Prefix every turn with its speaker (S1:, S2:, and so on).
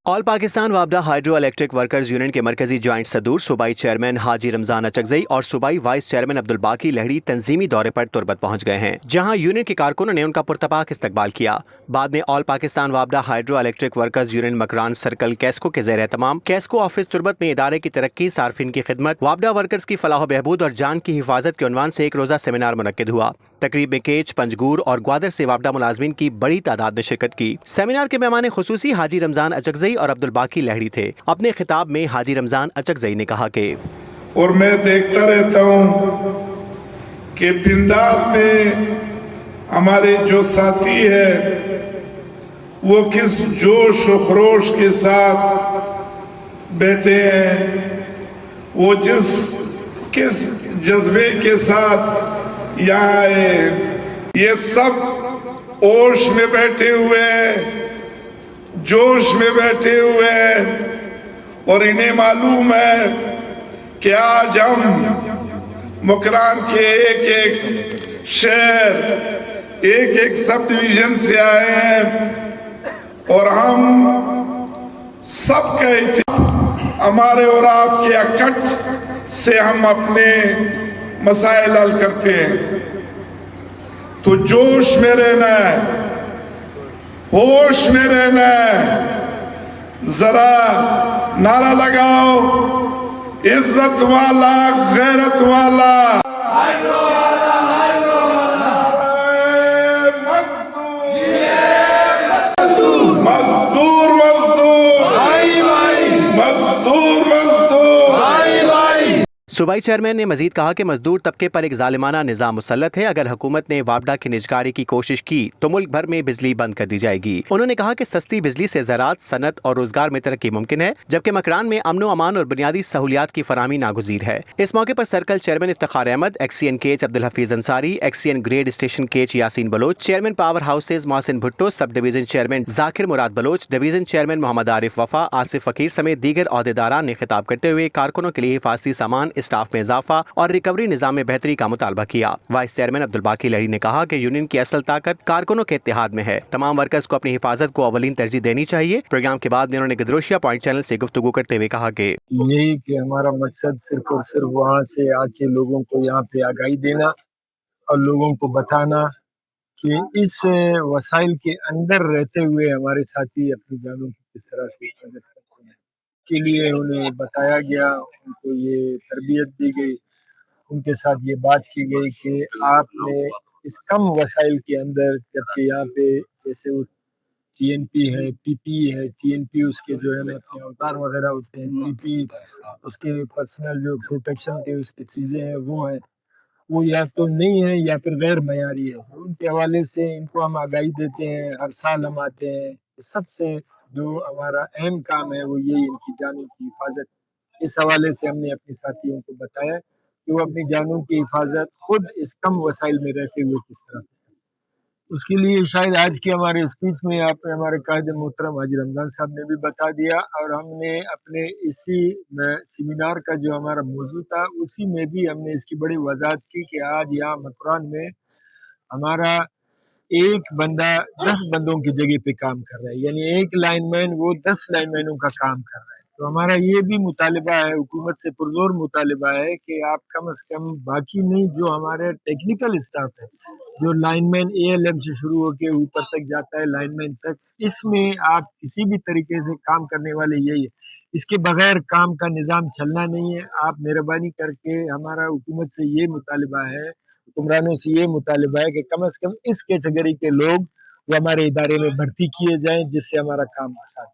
S1: All Pakistan वापडा hydro electric workers union के मरकजी ज्वाइंट सदूर सूबाई चेयरमैन हाजी रमजान अचकजई और सूबाई वाइस चेयरमैन अब्दुल बाकी लहड़ी तंजीमी दौरे पर तुरबत पहुंच गए हैं, जहां यूनियन के कारकुनों ने उनका पुरतपाक इस्तकबाल किया। बाद में ऑल पाकिस्तान वापडा hydro electric workers union Makran circle QESCO के ज़ेर एहतमाम कैस्को ऑफिस तुरबत में इदारे की तरक्की, सार्फिन की खिदमत, वापडा वर्कर्स की फलाह बहबूद और जान की हिफाजत के उन्वान से एक रोज़ा सेमिनार मुनक्किद हुआ। तकरीब में केच, पंजगूर और ग्वादर से वापडा मुलाजमीन की बड़ी तादाद ने शिरकत की। सेमिनार के मेहमान खुसूसी हाजी रमजान अचकजई और अब्दुल बाकी लहड़ी थे। अपने खिताब में हाजी रमजान अचकजई ने कहा कि
S2: और मैं देखता रहता हूँ कि पिंडार में हमारे जो साथी है वो किस जोश और खरोश के साथ बैठे हैं, वो किस जज्बे के साथ यहाँ आए। ये सब ओश में बैठे हुए हैं, जोश में बैठे हुए हैं और इन्हें मालूम है कि आज हम मुकरान के एक एक शहर, एक एक सब डिवीजन से आए हैं और हम सब कहते हमारे और आपके अकट से हम अपने मसाइल हल करते हैं। तो जोश में रहना है, होश में रहना है। जरा नारा लगाओ, इज्जत वाला, गैरत वाला, मजदूर मजदूर मजदूर
S1: सूबाई चेयरमैन ने मजीद कहा कि मजदूर तबके पर एक जालिमाना निज़ाम मुसल्लत है। अगर हुकूमत ने वापडा की निजकारी की कोशिश की तो मुल्क भर में बिजली बंद कर दी जाएगी। उन्होंने कहा कि सस्ती बिजली से ज़राअत, सनत और रोजगार में तरक्की मुमकिन है, जबकि मकरान में अमन व अमान और बुनियादी सहूलियात की फराहमी नागुज़ीर है। इस मौके पर circle chairman Iftikhar Ahmed, XEN Kech Abdul Hafeez Ansari, XEN grid station Kech Yasin Baloch, chairman power houses Mohsin Bhutto, sub division chairman Zakir Murad Baloch, division chairman Mohammad Arif Wafa, Asif फकीर समेत दीगर अहदेदारान ने खिताब करते हुए कारकुनों के लिए हिफाजती सामान, स्टाफ में इजाफा और रिकवरी निजाम में बेहतरी का मुतालबा किया। वाइस चेयरमैन अब्दुल बाकी लहड़ी ने कहा कि यूनियन की असल ताकत कारकुनों के इत्तेहाद में है। तमाम वर्कर्स को अपनी हिफाजत को अवलीन तरजीह देनी चाहिए। प्रोग्राम के बाद में उन्होंने गदरोशिया पॉइंट चैनल से गुफ्तगू करते हुए कहा कि
S3: यही कि हमारा मकसद सिर्फ और सिर्फ वहाँ से आके लोगों को यहाँ पे आगाही देना और लोगों को बताना कि इस वसाइल के अंदर रहते हुए हमारे साथी अपनी जानों की किस तरह से हिफाजत करते हैं, के लिए उन्हें बताया गया, उनको ये तरबियत दी गई, उनके साथ ये बात की गई कि आपने इस कम वसाइल के अंदर, जबकि यहाँ पे जैसे वो टीएनपी है, पीपी है, टीएनपी उसके जो है ना अपने अवतार वगैरह होते हैं, पीपी उसके पर्सनल जो प्रोटेक्शन के उसकी चीज़ें हैं वो हैं, वो या तो नहीं है या फिर गैर मयारी है। उनके हवाले से इनको हम आगाही देते हैं, हर साल हम आते हैं। सबसे जो हमारा अहम काम है वो यही इनकी जानों की हिफाजत। इस हवाले से हमने अपने साथियों को बताया कि वो अपनी जानों की हिफाजत खुद इस कम वसाइल में रहते हुए किस तरह से। उसके लिए शायद आज की हमारे स्पीच में आप हमारे कायद मोहतरम हाजी रमजान साहब ने भी बता दिया, और हमने अपने इसी सेमिनार का जो हमारा मौजू था उसी में भी हमने इसकी बड़ी वजाहत की कि आज यहाँ मकरान में हमारा एक बंदा 10 बंदों की जगह पे काम कर रहा है, यानी एक लाइनमैन वो 10 लाइनमैनों का काम कर रहा है। तो हमारा ये भी मुतालिबा है, हुकूमत से पुरजोर मुतालिबा है कि आप कम से कम बाकी नहीं, जो हमारे टेक्निकल स्टाफ है, जो लाइनमैन एएलएम से शुरू होकर ऊपर तक जाता है लाइनमैन तक, इसमें आप किसी भी तरीके से काम करने वाले यही है। इसके बगैर काम का निज़ाम चलना नहीं है। आप मेहरबानी करके, हमारा हुकूमत से ये मुतालिबा है, हुक्मरानों से ये मुतालिबा है कि कम से कम इस कैटेगरी के लोग वो हमारे इदारे में भर्ती किए जाएं, जिससे हमारा काम आसान